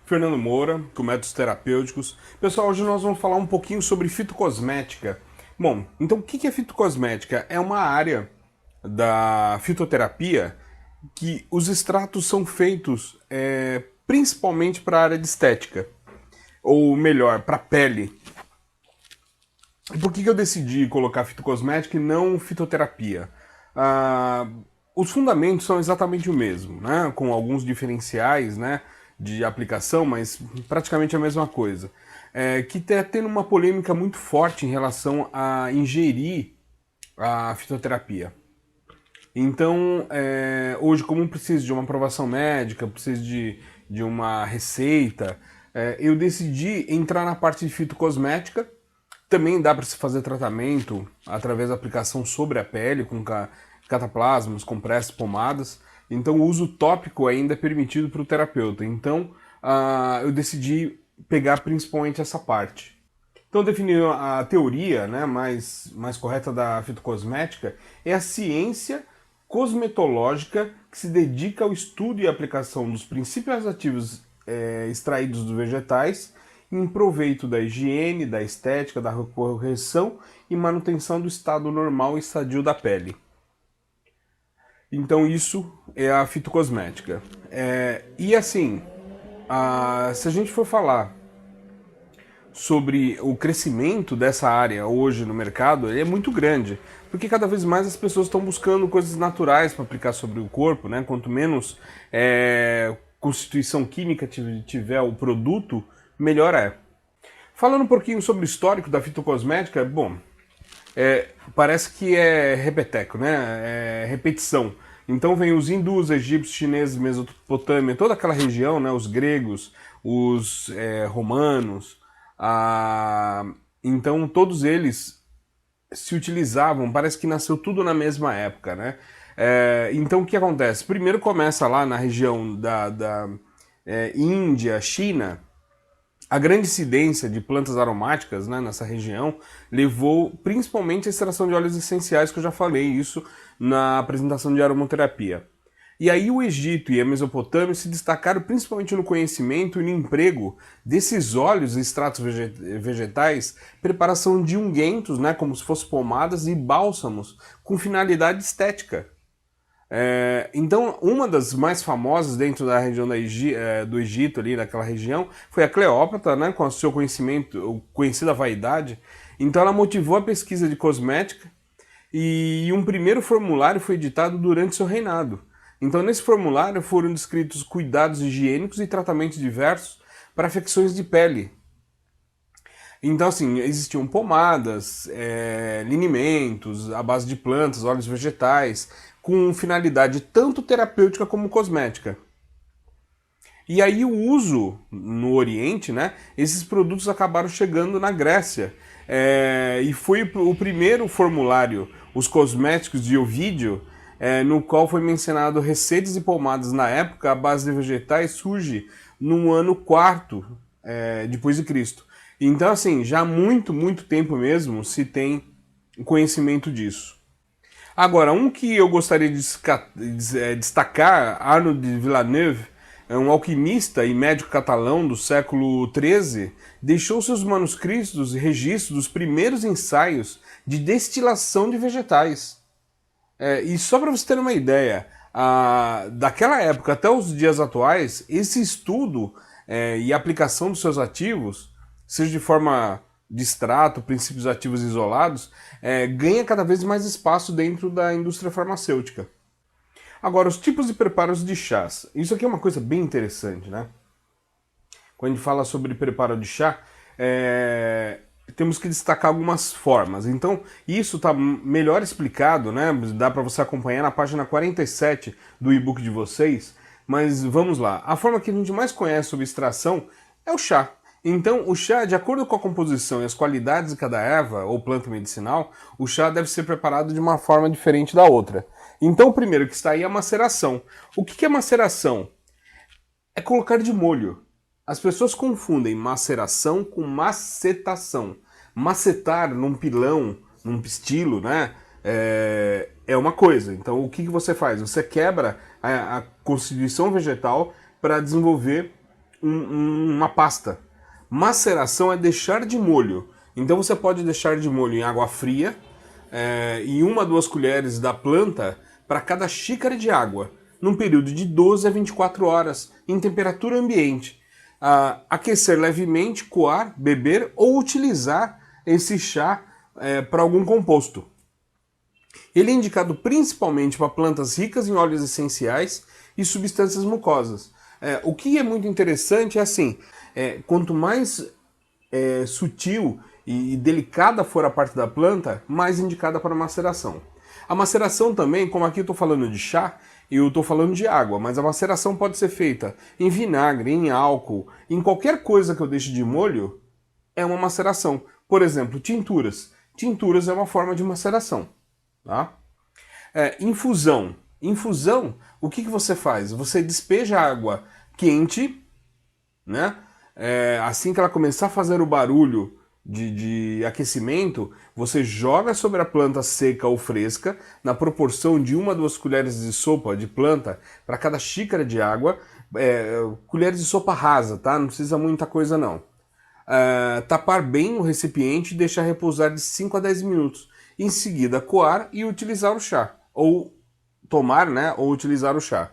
Fernando Moura, com métodos terapêuticos. Pessoal, hoje nós vamos falar um pouquinho sobre fitocosmética. Bom, então o que é fitocosmética? É uma área da fitoterapia que os extratos são feitos principalmente para a área de estética, ou melhor, para a pele. E por que eu decidi colocar fitocosmética e não fitoterapia? Os fundamentos são exatamente o mesmo, né? Com alguns diferenciais, né, de aplicação, mas praticamente a mesma coisa. Que está tendo uma polêmica muito forte em relação a ingerir a fitoterapia. Então, hoje, como preciso de uma aprovação médica, preciso de uma receita, eu decidi entrar na parte de fitocosmética. Também dá para se fazer tratamento através da aplicação sobre a pele, com cataplasmas, compressos, pomadas. Então o uso tópico ainda é permitido para o terapeuta. Então eu decidi pegar principalmente essa parte. Então definir a teoria, né, mais correta da fitocosmética é a ciência cosmetológica que se dedica ao estudo e aplicação dos princípios ativos extraídos dos vegetais em proveito da higiene, da estética, da correção e manutenção do estado normal e sadio da pele. Então isso é a fitocosmética. E assim, se a gente for falar sobre o crescimento dessa área hoje no mercado, ele é muito grande, porque cada vez mais as pessoas estão buscando coisas naturais para aplicar sobre o corpo, né? Quanto menos constituição química tiver o produto, melhor é. Falando um pouquinho sobre o histórico da fitocosmética, bom, parece que é repeteco, né? É repetição. Então vem os hindus, egípcios, chineses, Mesopotâmia, toda aquela região, né? Os gregos, os romanos. Então todos eles se utilizavam, parece que nasceu tudo na mesma época, né? Então o que acontece? Primeiro começa lá na região da Índia, China. A grande incidência de plantas aromáticas, né, nessa região levou principalmente à extração de óleos essenciais, que eu já falei isso na apresentação de aromaterapia. E aí o Egito e a Mesopotâmia se destacaram principalmente no conhecimento e no emprego desses óleos e extratos vegetais, preparação de ungüentos, né, como se fossem pomadas e bálsamos, com finalidade estética. Então, uma das mais famosas dentro da região do Egito, ali naquela região, foi a Cleópatra, né, com o seu conhecimento, conhecida vaidade. Então, ela motivou a pesquisa de cosmética e um primeiro formulário foi editado durante seu reinado. Então, nesse formulário foram descritos cuidados higiênicos e tratamentos diversos para afecções de pele. Então, assim, existiam pomadas, linimentos à base de plantas, óleos vegetais, com finalidade tanto terapêutica como cosmética. E aí o uso no Oriente, né, esses produtos acabaram chegando na Grécia. E foi o primeiro formulário, os cosméticos de Ovídio, no qual foi mencionado receitas e pomadas na época, a base de vegetais surge no ano 4 depois de Cristo. Então, assim, já há muito, muito tempo mesmo se tem conhecimento disso. Agora, um que eu gostaria de destacar, Arnaud de Villeneuve, é um alquimista e médico catalão do século XIII, deixou seus manuscritos e registros dos primeiros ensaios de destilação de vegetais. E só para você ter uma ideia, daquela época até os dias atuais, esse estudo e aplicação dos seus ativos, seja de forma de extrato, princípios ativos isolados, ganha cada vez mais espaço dentro da indústria farmacêutica. Agora, os tipos de preparos de chás. Isso aqui é uma coisa bem interessante, né? Quando a gente fala sobre preparo de chá, temos que destacar algumas formas. Então, isso está melhor explicado, né? Dá para você acompanhar na página 47 do e-book de vocês. Mas vamos lá. A forma que a gente mais conhece sobre extração é o chá. Então, o chá, de acordo com a composição e as qualidades de cada erva ou planta medicinal, o chá deve ser preparado de uma forma diferente da outra. Então, o primeiro que está aí é a maceração. O que é maceração? É colocar de molho. As pessoas confundem maceração com macetação. Macetar num pilão, num pistilo, né? É uma coisa. Então, o que você faz? Você quebra a constituição vegetal para desenvolver uma pasta. Maceração é deixar de molho. Então você pode deixar de molho em água fria, e 1 a 2 colheres da planta para cada xícara de água, num período de 12 a 24 horas, em temperatura ambiente. Aquecer levemente, coar, beber ou utilizar esse chá para algum composto. Ele é indicado principalmente para plantas ricas em óleos essenciais e substâncias mucosas. O que é muito interessante é assim, quanto mais sutil e delicada for a parte da planta, mais indicada para maceração. A maceração também, como aqui eu estou falando de chá, eu estou falando de água, mas a maceração pode ser feita em vinagre, em álcool, em qualquer coisa que eu deixe de molho, é uma maceração. Por exemplo, tinturas. Tinturas é uma forma de maceração. Tá? Infusão. Infusão, o que você faz? Você despeja água quente, né? Assim que ela começar a fazer o barulho de aquecimento, você joga sobre a planta seca ou fresca, na proporção de 1 a 2 colheres de sopa de planta para cada xícara de água, colheres de sopa rasa, tá? Não precisa muita coisa não. Tapar bem o recipiente e deixar repousar de 5 a 10 minutos. Em seguida, coar e utilizar o chá, ou tomar, né, ou utilizar o chá.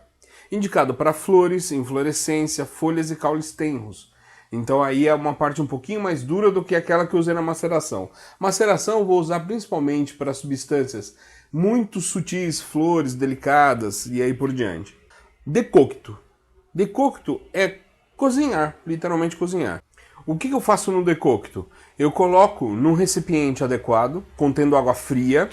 Indicado para flores, inflorescência, folhas e caules tenros. Então aí é uma parte um pouquinho mais dura do que aquela que eu usei na maceração. Maceração eu vou usar principalmente para substâncias muito sutis, flores delicadas e aí por diante. Decocto. Decocto é cozinhar, literalmente cozinhar. O que eu faço no decocto? Eu coloco num recipiente adequado, contendo água fria,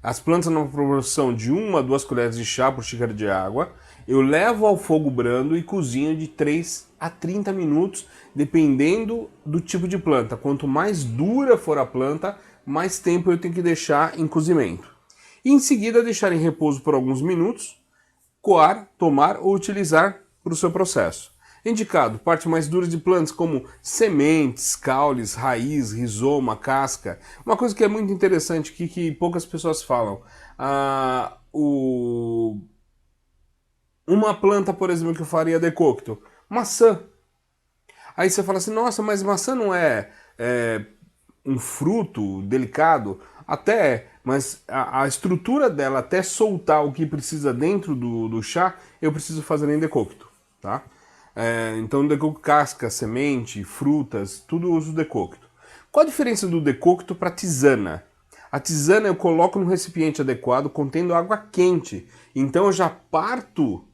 as plantas numa proporção de 1 a 2 colheres de chá por xícara de água, eu levo ao fogo brando e cozinho de 3 a 30 minutos, dependendo do tipo de planta. Quanto mais dura for a planta, mais tempo eu tenho que deixar em cozimento. E em seguida deixar em repouso por alguns minutos, coar, tomar ou utilizar para o seu processo. Indicado, partes mais duras de plantas como sementes, caules, raiz, rizoma, casca. Uma coisa que é muito interessante aqui, que poucas pessoas falam. Uma planta, por exemplo, que eu faria decocto, maçã. Aí você fala assim, nossa, mas maçã não é um fruto delicado? Até é, mas a estrutura dela, até soltar o que precisa dentro do chá, eu preciso fazer em decocto, tá? Então decocto casca, semente, frutas, tudo eu uso decocto. Qual a diferença do decocto para tisana? A tisana eu coloco no recipiente adequado contendo água quente. Então eu já parto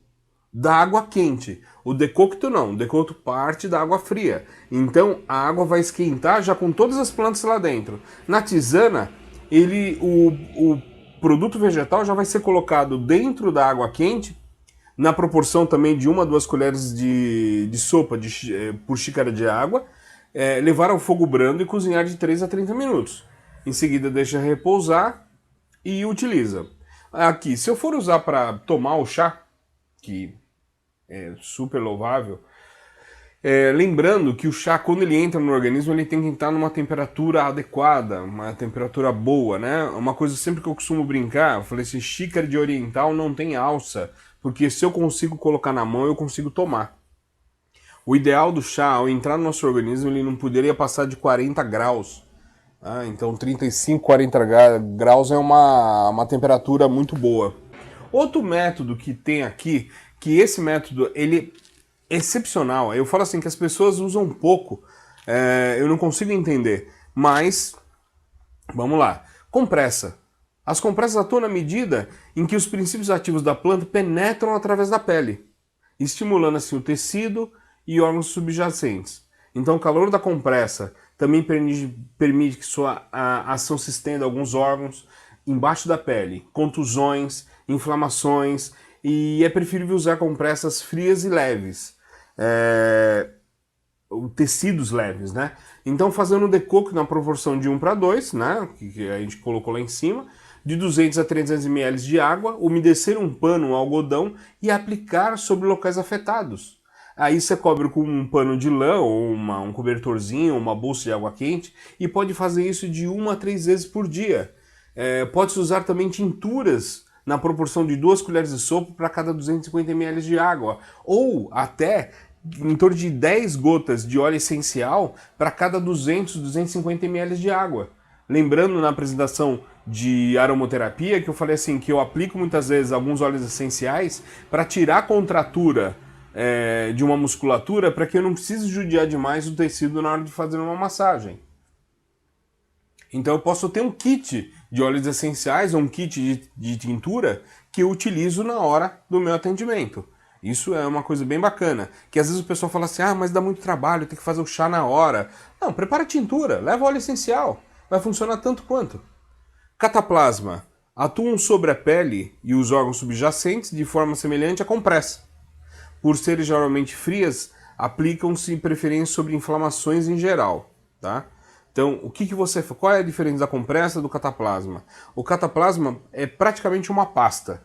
da água quente. O decocto não, o decocto parte da água fria. Então a água vai esquentar já com todas as plantas lá dentro. Na tisana, o produto vegetal já vai ser colocado dentro da água quente, na proporção também de 1 a 2 colheres de sopa por xícara de água, levar ao fogo brando e cozinhar de 3 a 30 minutos. Em seguida deixa repousar e utiliza. Aqui, se eu for usar para tomar o chá, que é super louvável, lembrando que o chá, quando ele entra no organismo, ele tem que estar numa temperatura adequada, uma temperatura boa, né? Uma coisa sempre que eu costumo brincar, eu falei assim, xícara de oriental não tem alça, porque se eu consigo colocar na mão, eu consigo tomar. O ideal do chá, ao entrar no nosso organismo, ele não poderia passar de 40 graus. Então 35, 40 graus é uma temperatura muito boa. Outro método que tem aqui, que esse método ele é excepcional, eu falo assim que as pessoas usam pouco, eu não consigo entender, mas vamos lá. Compressa. As compressas atuam na medida em que os princípios ativos da planta penetram através da pele, estimulando assim o tecido e órgãos subjacentes. Então o calor da compressa também permite que sua ação se estenda a alguns órgãos embaixo da pele, contusões, inflamações, e é preferível usar compressas frias e leves, tecidos leves, né? Então fazendo o decocto na proporção de 1 para 2, né, que a gente colocou lá em cima, de 200 a 300 ml de água, umedecer um pano, um algodão e aplicar sobre locais afetados. Aí você cobre com um pano de lã ou um cobertorzinho, uma bolsa de água quente, e pode fazer isso de 1 a 3 vezes por dia. Pode-se usar também tinturas na proporção de 2 colheres de sopa para cada 250 ml de água, ou até em torno de 10 gotas de óleo essencial para cada 200, 250 ml de água. Lembrando na apresentação de aromaterapia que eu falei assim, que eu aplico muitas vezes alguns óleos essenciais para tirar a contratura de uma musculatura, para que eu não precise judiar demais o tecido na hora de fazer uma massagem. Então eu posso ter um kit de óleos essenciais ou um kit de tintura que eu utilizo na hora do meu atendimento. Isso é uma coisa bem bacana, que às vezes o pessoal fala assim, mas dá muito trabalho, tem que fazer o chá na hora. Não, prepara a tintura, leva óleo essencial, vai funcionar tanto quanto. Cataplasma atuam sobre a pele e os órgãos subjacentes de forma semelhante à compressa. Por serem geralmente frias, aplicam-se preferência sobre inflamações em geral, tá? Então, qual é a diferença da compressa do cataplasma? O cataplasma é praticamente uma pasta.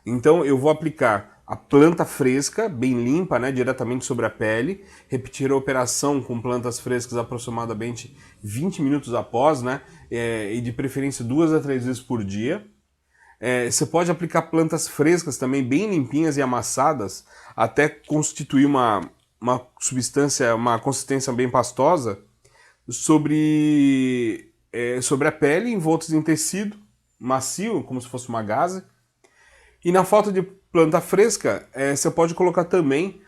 Então, eu vou aplicar a planta fresca, bem limpa, né, diretamente sobre a pele, repetir a operação com plantas frescas aproximadamente 20 minutos após, né, e de preferência 2 a 3 vezes por dia. Você pode aplicar plantas frescas também, bem limpinhas e amassadas, até constituir uma substância, uma consistência bem pastosa, sobre a pele, envoltos em tecido macio, como se fosse uma gaze. E na falta de planta fresca, você pode colocar também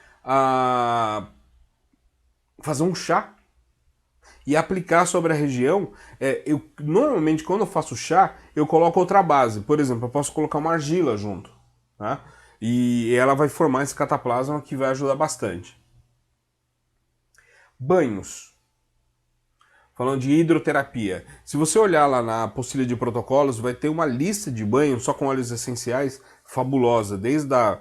fazer um chá e aplicar sobre a região. Normalmente, quando eu faço chá, eu coloco outra base. Por exemplo, eu posso colocar uma argila junto, tá? E ela vai formar esse cataplasma que vai ajudar bastante. Banhos. Falando de hidroterapia. Se você olhar lá na apostila de protocolos, vai ter uma lista de banhos só com óleos essenciais fabulosa, desde a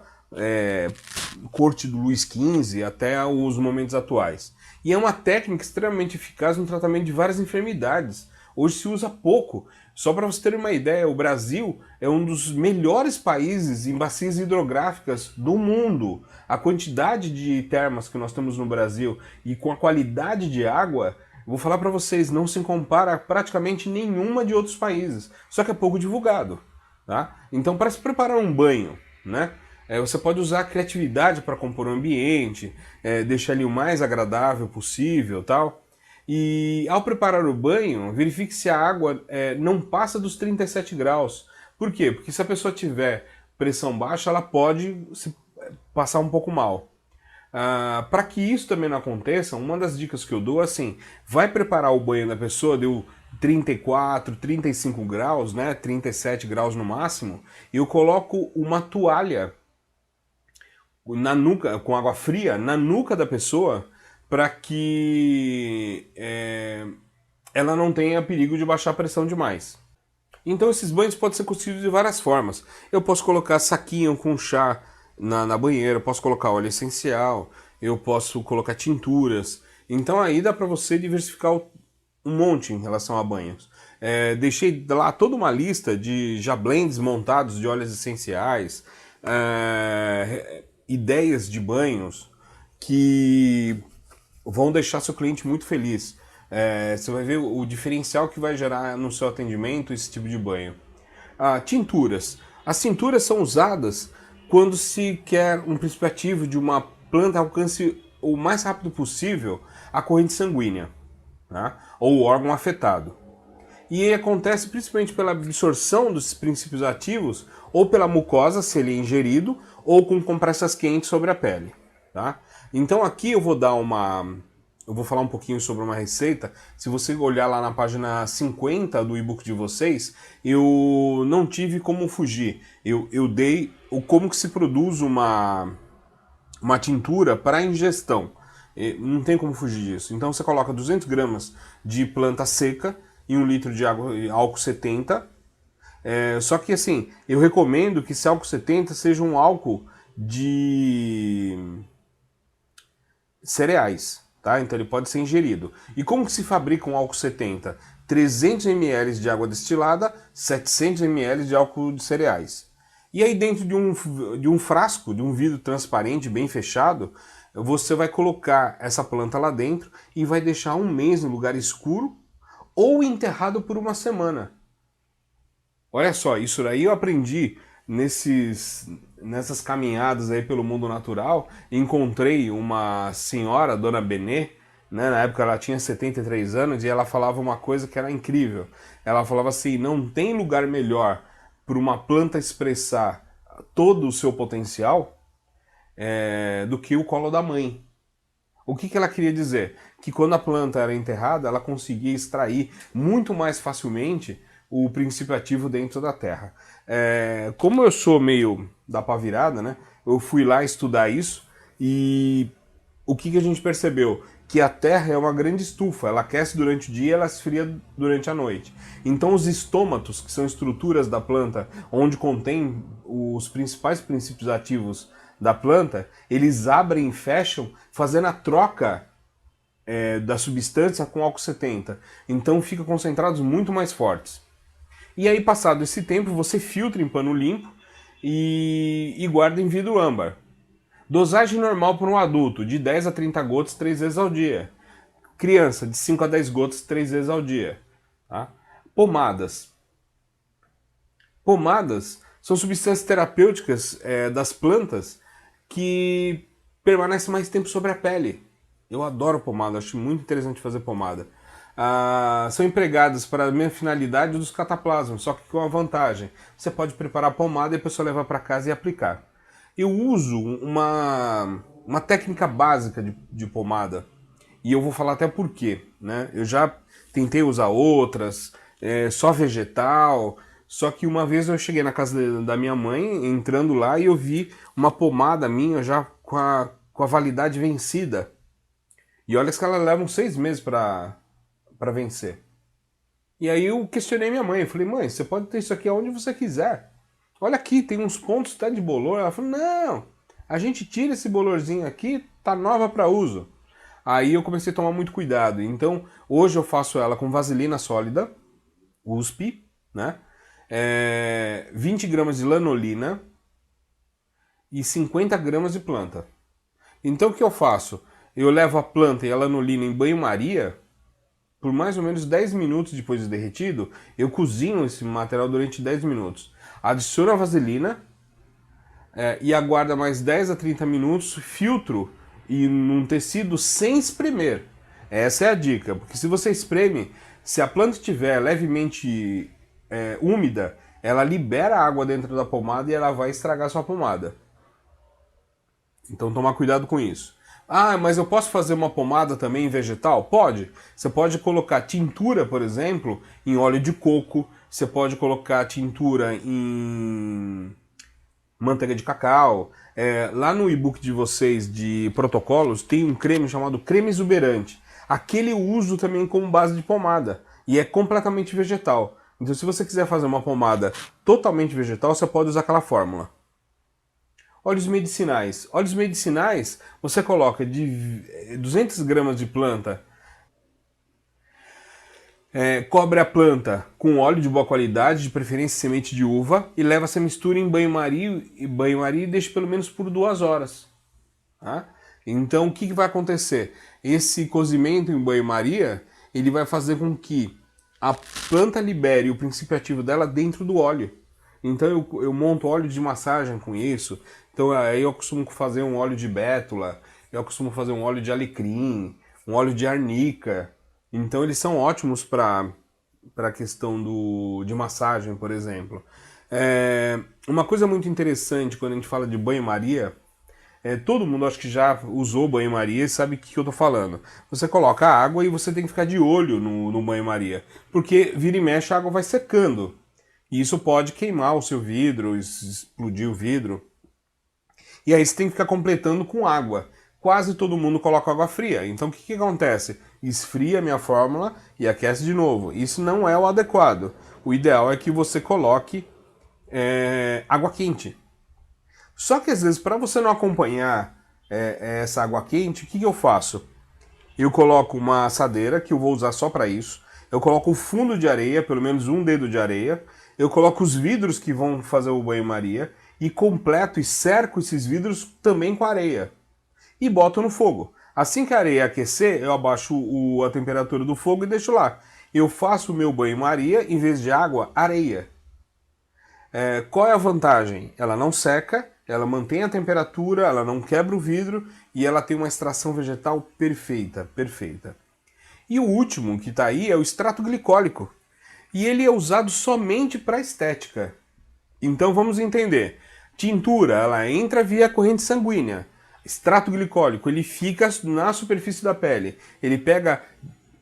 corte do Luís XV até os momentos atuais. E é uma técnica extremamente eficaz no tratamento de várias enfermidades. Hoje se usa pouco. Só para você ter uma ideia, o Brasil é um dos melhores países em bacias hidrográficas do mundo. A quantidade de termas que nós temos no Brasil e com a qualidade de água, vou falar para vocês, não se compara a praticamente nenhuma de outros países. Só que é pouco divulgado, tá? Então, para se preparar um banho, né? Você pode usar a criatividade para compor o ambiente, deixar ele o mais agradável possível, tal. E ao preparar o banho, verifique se a água não passa dos 37 graus. Por quê? Porque se a pessoa tiver pressão baixa, ela pode passar um pouco mal. Para que isso também não aconteça, uma das dicas que eu dou é assim, vai preparar o banho da pessoa, deu 34, 35 graus, né, 37 graus no máximo, e eu coloco uma toalha na nuca, com água fria, na nuca da pessoa, para que ela não tenha perigo de baixar a pressão demais. Então esses banhos podem ser construídos de várias formas. Eu posso colocar saquinho com chá na banheira, eu posso colocar óleo essencial, eu posso colocar tinturas. Então aí dá para você diversificar um monte em relação a banhos. Deixei lá toda uma lista de já blends montados de óleos essenciais, ideias de banhos que vão deixar seu cliente muito feliz. Você vai ver o diferencial que vai gerar no seu atendimento esse tipo de banho. Tinturas. As tinturas são usadas quando se quer um princípio ativo de uma planta alcance o mais rápido possível a corrente sanguínea, tá? Ou o órgão afetado. E acontece principalmente pela absorção dos princípios ativos ou pela mucosa, se ele é ingerido, ou com compressas quentes sobre a pele, tá? Então aqui eu vou falar um pouquinho sobre uma receita. Se você olhar lá na página 50 do e-book de vocês, eu não tive como fugir. Eu dei como que se produz uma tintura para ingestão. Não tem como fugir disso. Então você coloca 200 gramas de planta seca e 1 litro de água, álcool 70. Só que assim, eu recomendo que esse álcool 70 seja um álcool de cereais, tá? Então ele pode ser ingerido. E como que se fabrica um álcool 70? 300 ml de água destilada, 700 ml de álcool de cereais. E aí dentro de um frasco, de um vidro transparente bem fechado, você vai colocar essa planta lá dentro e vai deixar um mês no lugar escuro ou enterrado por uma semana. Olha só, isso daí eu aprendi nessas caminhadas aí pelo mundo natural, encontrei uma senhora, Dona Benê, né? Na época ela tinha 73 anos e ela falava uma coisa que era incrível. Ela falava assim, não tem lugar melhor para uma planta expressar todo o seu potencial do que o colo da mãe. O que ela queria dizer? Que quando a planta era enterrada, ela conseguia extrair muito mais facilmente o princípio ativo dentro da terra. Como eu sou meio da pá virada, né? Eu fui lá estudar isso e o que a gente percebeu? Que a terra é uma grande estufa, ela aquece durante o dia e ela esfria durante a noite. Então os estômatos, que são estruturas da planta, onde contém os principais princípios ativos da planta, eles abrem e fecham, fazendo a troca da substância com álcool 70. Então ficam concentrados muito mais fortes. E aí, passado esse tempo, você filtra em pano limpo e guarda em vidro âmbar. Dosagem normal para um adulto, de 10 a 30 gotas 3 vezes ao dia. Criança, de 5 a 10 gotas 3 vezes ao dia. Tá? Pomadas. Pomadas são substâncias terapêuticas das plantas que permanecem mais tempo sobre a pele. Eu adoro pomada, acho muito interessante fazer pomada. São empregadas para a mesma finalidade dos cataplasmas, só que com uma vantagem. Você pode preparar a pomada e a pessoa levar para casa e aplicar. Eu uso uma técnica básica de pomada, e eu vou falar até por quê. Né? Eu já tentei usar outras, só vegetal, só que uma vez eu cheguei na casa da minha mãe, entrando lá, e eu vi uma pomada minha já com a validade vencida. E olha que ela leva uns 6 meses para vencer. E aí eu questionei minha mãe, eu falei, mãe, você pode ter isso aqui aonde você quiser. Olha aqui, tem uns pontos até de bolor. Ela falou, não, a gente tira esse bolorzinho aqui, tá nova para uso. Aí eu comecei a tomar muito cuidado. Então, hoje eu faço ela com vaselina sólida, USP, né? 20 gramas de lanolina e 50 gramas de planta. Então o que eu faço? Eu levo a planta e a lanolina em banho-maria. Por mais ou menos 10 minutos depois de derretido, eu cozinho esse material durante 10 minutos. Adiciono a vaselina e aguardo mais 10 a 30 minutos, filtro e num tecido sem espremer. Essa é a dica, porque se você espreme, se a planta estiver levemente úmida, ela libera água dentro da pomada e ela vai estragar sua pomada. Então tomar cuidado com isso. Mas eu posso fazer uma pomada também vegetal? Pode. Você pode colocar tintura, por exemplo, em óleo de coco. Você pode colocar tintura em manteiga de cacau. Lá no e-book de vocês de protocolos tem um creme chamado creme exuberante. Aquele eu uso também como base de pomada. E é completamente vegetal. Então se você quiser fazer uma pomada totalmente vegetal, você pode usar aquela fórmula. Óleos medicinais. Óleos medicinais, você coloca de 200 gramas de planta, cobre a planta com óleo de boa qualidade, de preferência semente de uva, e leva essa mistura em banho-maria e deixa pelo menos por 2 horas. Tá? Então o que vai acontecer? Esse cozimento em banho-maria, ele vai fazer com que a planta libere o princípio ativo dela dentro do óleo. Então eu monto óleo de massagem com isso. Então aí eu costumo fazer um óleo de bétula, eu costumo fazer um óleo de alecrim, um óleo de arnica. Então eles são ótimos para a questão de massagem, por exemplo. Uma coisa muito interessante quando a gente fala de banho-maria, todo mundo acho que já usou banho-maria e sabe o que eu tô falando. Você coloca a água e você tem que ficar de olho no banho-maria, porque vira e mexe a água vai secando. E isso pode queimar o seu vidro, explodir o vidro. E aí você tem que ficar completando com água. Quase todo mundo coloca água fria. Então o que acontece? Esfria a minha fórmula e aquece de novo. Isso não é o adequado. O ideal é que você coloque água quente. Só que às vezes, para você não acompanhar essa água quente, o que eu faço? Eu coloco uma assadeira, que eu vou usar só para isso. Eu coloco o fundo de areia, pelo menos um dedo de areia. Eu coloco os vidros que vão fazer o banho-maria e completo e cerco esses vidros também com areia. E boto no fogo. Assim que a areia aquecer, eu abaixo a temperatura do fogo e deixo lá. Eu faço o meu banho-maria, em vez de água, areia. Qual é a vantagem? Ela não seca, ela mantém a temperatura, ela não quebra o vidro e ela tem uma extração vegetal perfeita, perfeita. E o último que está aí é o extrato glicólico. E ele é usado somente para estética. Então vamos entender. Tintura, ela entra via corrente sanguínea. Extrato glicólico, ele fica na superfície da pele. Ele pega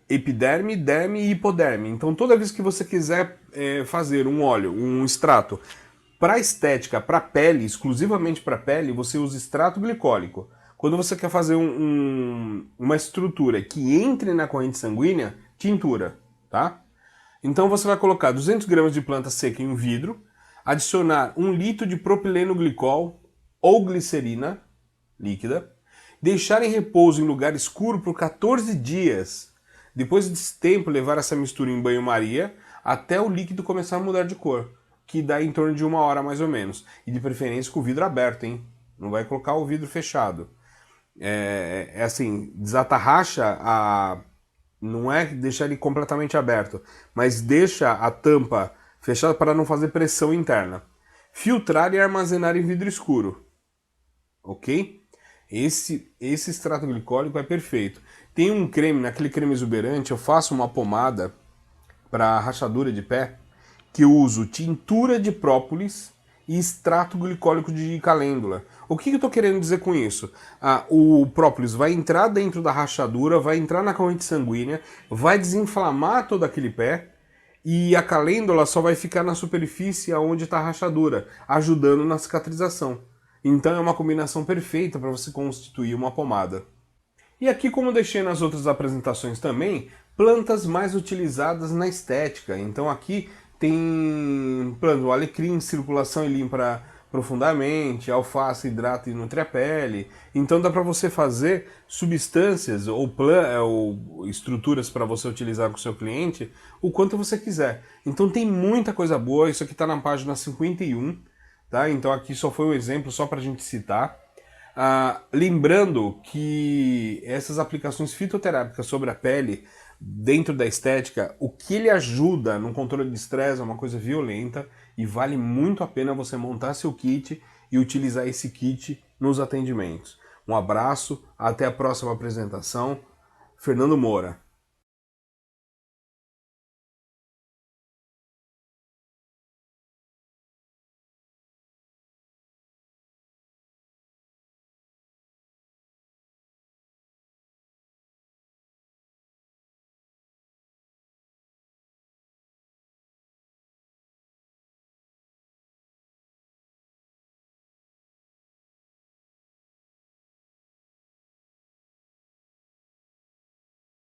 epiderme, derme e hipoderme. Então toda vez que você quiser fazer um óleo, um extrato para estética, para pele, exclusivamente para pele, você usa extrato glicólico. Quando você quer fazer uma estrutura que entre na corrente sanguínea, tintura, tá? Então você vai colocar 200 gramas de planta seca em um vidro, adicionar 1 litro de propileno glicol ou glicerina líquida, deixar em repouso em lugar escuro por 14 dias. Depois desse tempo, levar essa mistura em banho-maria até o líquido começar a mudar de cor, que dá em torno de 1 hora mais ou menos. E de preferência com o vidro aberto, hein? Não vai colocar o vidro fechado. Assim, desatarracha não é deixar ele completamente aberto, mas deixa a tampa fechada para não fazer pressão interna. Filtrar e armazenar em vidro escuro. Ok? Esse extrato glicólico é perfeito. Tem um creme, naquele creme exuberante, eu faço uma pomada para rachadura de pé, que eu uso tintura de própolis e extrato glicólico de calêndula. O que eu estou querendo dizer com isso? O própolis vai entrar dentro da rachadura, vai entrar na corrente sanguínea, vai desinflamar todo aquele pé, e a calêndula só vai ficar na superfície onde está a rachadura, ajudando na cicatrização. Então é uma combinação perfeita para você constituir uma pomada. E aqui, como deixei nas outras apresentações também, plantas mais utilizadas na estética. Então aqui tem planta, o alecrim, circulação e limpa profundamente, alface, hidrata e nutre a pele. Então dá para você fazer substâncias ou estruturas para você utilizar com o seu cliente o quanto você quiser. Então tem muita coisa boa, isso aqui está na página 51, tá? Então aqui só foi um exemplo só para a gente citar. Lembrando que essas aplicações fitoterápicas sobre a pele, dentro da estética, o que ele ajuda no controle de estresse é uma coisa violenta e vale muito a pena você montar seu kit e utilizar esse kit nos atendimentos. Um abraço, até a próxima apresentação. Fernando Moura.